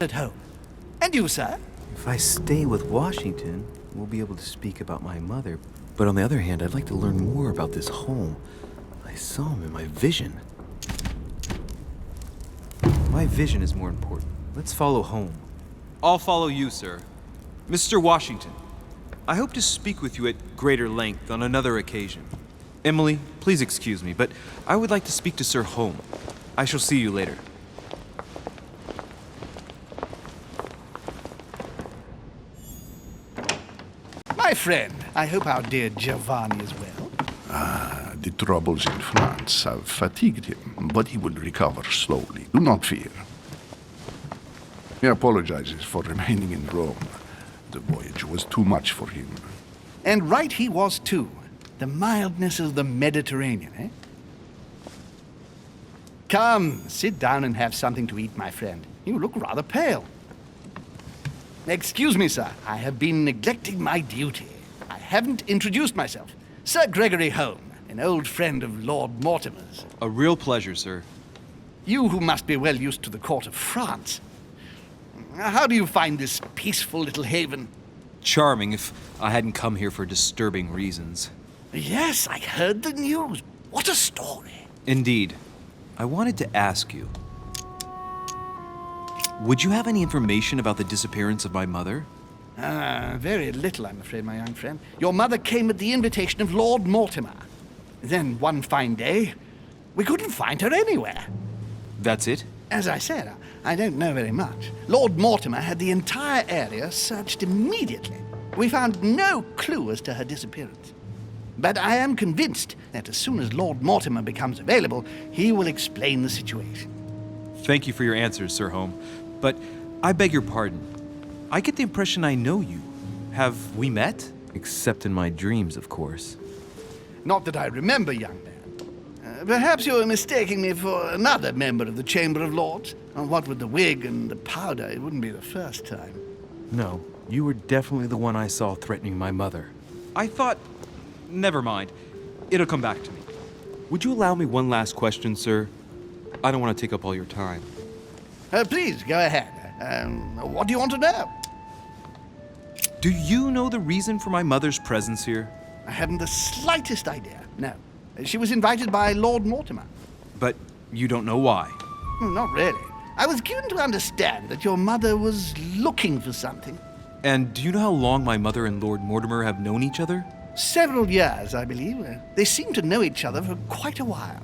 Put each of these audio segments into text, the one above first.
at home. And you, sir? If I stay with Washington, we'll be able to speak about my mother. But on the other hand, I'd like to learn more about this home. I saw him in my vision. My vision is more important. Let's follow home. I'll follow you, sir. Mr. Washington, I hope to speak with you at greater length on another occasion. Emily, please excuse me, but I would like to speak to Sir Home. I shall see you later. My friend, I hope our dear Giovanni is well. The troubles in France have fatigued him, but he will recover slowly. Do not fear. He apologizes for remaining in Rome. The voyage was too much for him. And right he was, too. The mildness of the Mediterranean, eh? Come, sit down and have something to eat, my friend. You look rather pale. Excuse me, sir. I have been neglecting my duty. I haven't introduced myself. Sir Gregory Home, an old friend of Lord Mortimer's. A real pleasure, sir. You who must be well used to the court of France. How do you find this peaceful little haven? Charming if I hadn't come here for disturbing reasons. Yes, I heard the news. What a story. Indeed. I wanted to ask you, would you have any information about the disappearance of my mother? Very little, I'm afraid, my young friend. Your mother came at the invitation of Lord Mortimer. Then, one fine day, we couldn't find her anywhere. That's it? As I said, I don't know very much. Lord Mortimer had the entire area searched immediately. We found no clue as to her disappearance. But I am convinced that as soon as Lord Mortimer becomes available, he will explain the situation. Thank you for your answers, Sir Home. But I beg your pardon. I get the impression I know you. Have we met? Except in my dreams, of course. Not that I remember, young man. Perhaps you're mistaking me for another member of the Chamber of Lords. What with the wig and the powder, it wouldn't be the first time. No, you were definitely the one I saw threatening my mother. I thought... Never mind. It'll come back to me. Would you allow me one last question, sir? I don't want to take up all your time. Please, go ahead. What do you want to know? Do you know the reason for my mother's presence here? I haven't the slightest idea, no. She was invited by Lord Mortimer. But you don't know why? Not really. I was given to understand that your mother was looking for something. And do you know how long my mother and Lord Mortimer have known each other? Several years, I believe. They seemed to know each other for quite a while.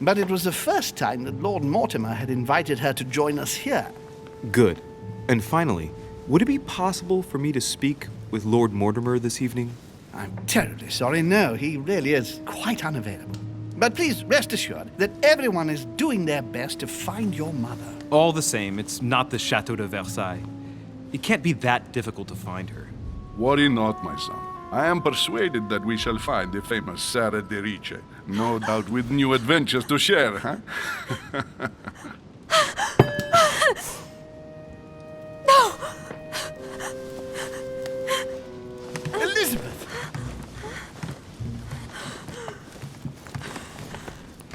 But it was the first time that Lord Mortimer had invited her to join us here. Good. And finally, would it be possible for me to speak with Lord Mortimer this evening? I'm terribly sorry, no, he really is quite unavailable. But please rest assured that everyone is doing their best to find your mother. All the same, it's not the Chateau de Versailles. It can't be that difficult to find her. Worry not, my son. I am persuaded that we shall find the famous Sarah de Riche. No doubt with new adventures to share, huh? No! Elizabeth!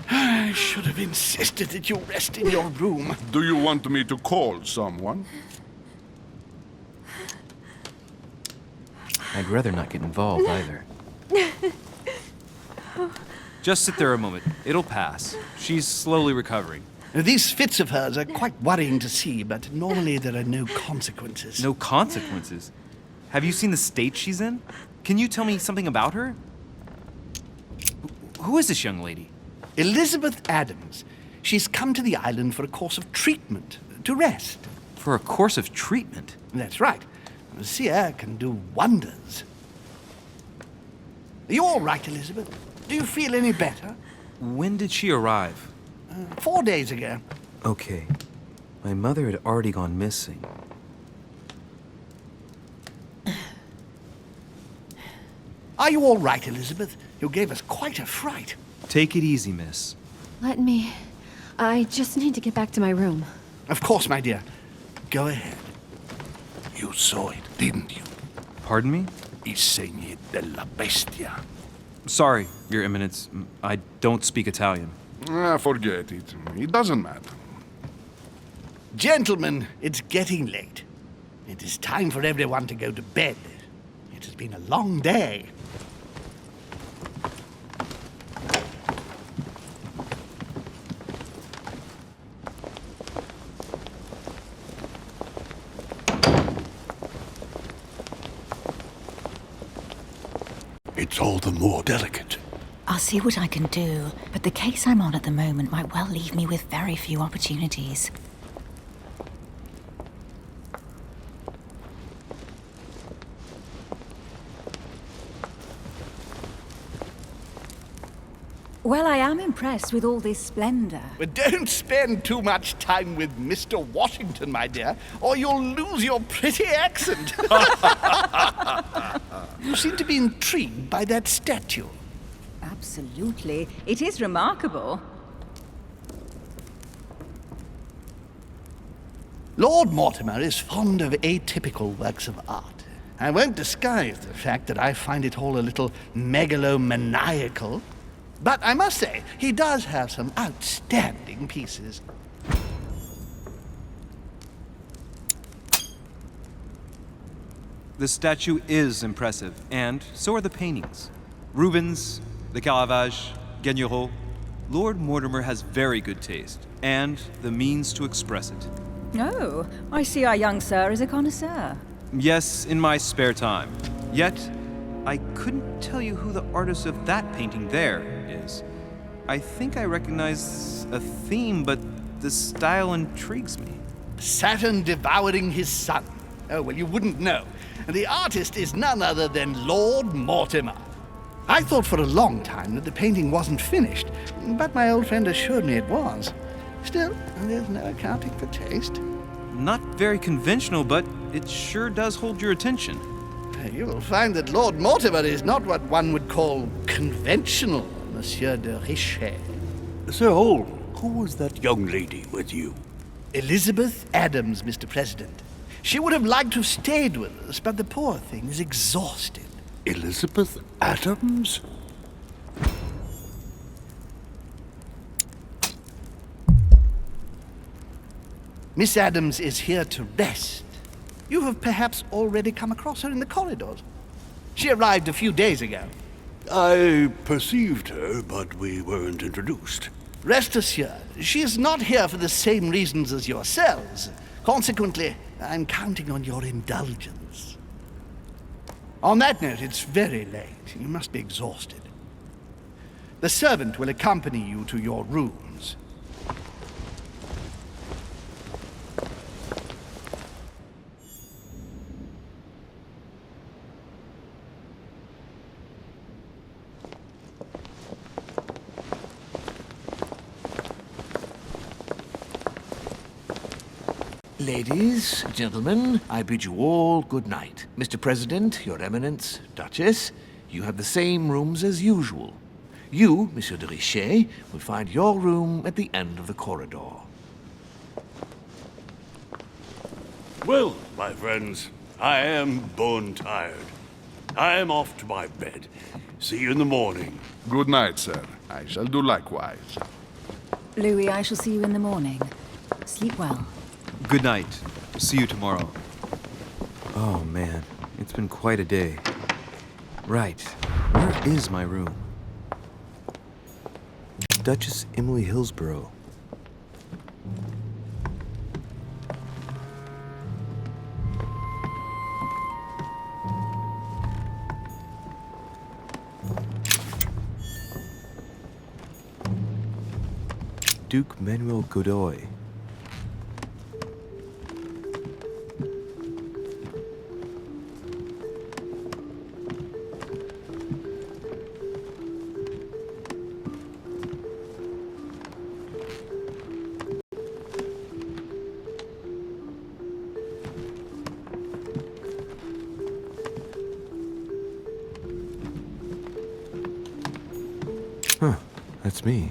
I should have insisted that you rest in your room. Do you want me to call someone? I'd rather not get involved either. Just sit there a moment. It'll pass. She's slowly recovering. These fits of hers are quite worrying to see, but normally there are no consequences. No consequences? Have you seen the state she's in? Can you tell me something about her? Who is this young lady? Elizabeth Adams. She's come to the island for a course of treatment, to rest. For a course of treatment? That's right. Sea air can do wonders. Are you all right, Elizabeth? Do you feel any better? When did she arrive? 4 days ago. Okay. My mother had already gone missing. Are you all right, Elizabeth? You gave us quite a fright. Take it easy, miss. Let me... I just need to get back to my room. Of course, my dear. Go ahead. You saw it, didn't you? Pardon me? I segni della bestia. Sorry, Your Eminence. I don't speak Italian. Forget it. It doesn't matter. Gentlemen, it's getting late. It is time for everyone to go to bed. It has been a long day. It's all the more delicate. I'll see what I can do, but the case I'm on at the moment might well leave me with very few opportunities. Well, I am impressed with all this splendor. But don't spend too much time with Mr. Washington, my dear, or you'll lose your pretty accent. You seem to be intrigued by that statue. Absolutely. It is remarkable. Lord Mortimer is fond of atypical works of art. I won't disguise the fact that I find it all a little megalomaniacal. But I must say, he does have some outstanding pieces. The statue is impressive, and so are the paintings. Rubens, the Caravage, Guigneraud. Lord Mortimer has very good taste, and the means to express it. Oh, I see our young sir is a connoisseur. Yes, in my spare time. Yet, I couldn't tell you who the artist of that painting there is. I think I recognize a theme, but the style intrigues me. Saturn devouring his son. Oh, well, you wouldn't know. The artist is none other than Lord Mortimer. I thought for a long time that the painting wasn't finished, but my old friend assured me it was. Still, there's no accounting for taste. Not very conventional, but it sure does hold your attention. You will find that Lord Mortimer is not what one would call conventional, Monsieur de Richet. Sir Holm, who was that young lady with you? Elizabeth Adams, Mr. President. She would have liked to have stayed with us, but the poor thing is exhausted. Elizabeth Adams? Miss Adams is here to rest. You have perhaps already come across her in the corridors. She arrived a few days ago. I perceived her, but we weren't introduced. Rest assured, she is not here for the same reasons as yourselves. Consequently, I'm counting on your indulgence. On that note, it's very late. You must be exhausted. The servant will accompany you to your rooms. Ladies, gentlemen, I bid you all good night. Mr. President, Your Eminence, Duchess, you have the same rooms as usual. You, Monsieur de Richet, will find your room at the end of the corridor. Well, my friends, I am bone tired. I am off to my bed. See you in the morning. Good night, sir. I shall do likewise. Louis, I shall see you in the morning. Sleep well. Good night. See you tomorrow. Oh man, it's been quite a day. Right, where is my room? Duchess Emily Hillsborough. Duke Manuel Godoy. Huh, that's me.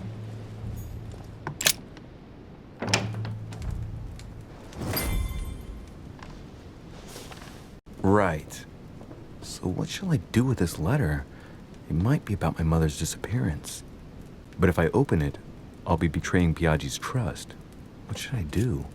Right. So what shall I do with this letter? It might be about my mother's disappearance. But if I open it, I'll be betraying Biaggi's trust. What should I do?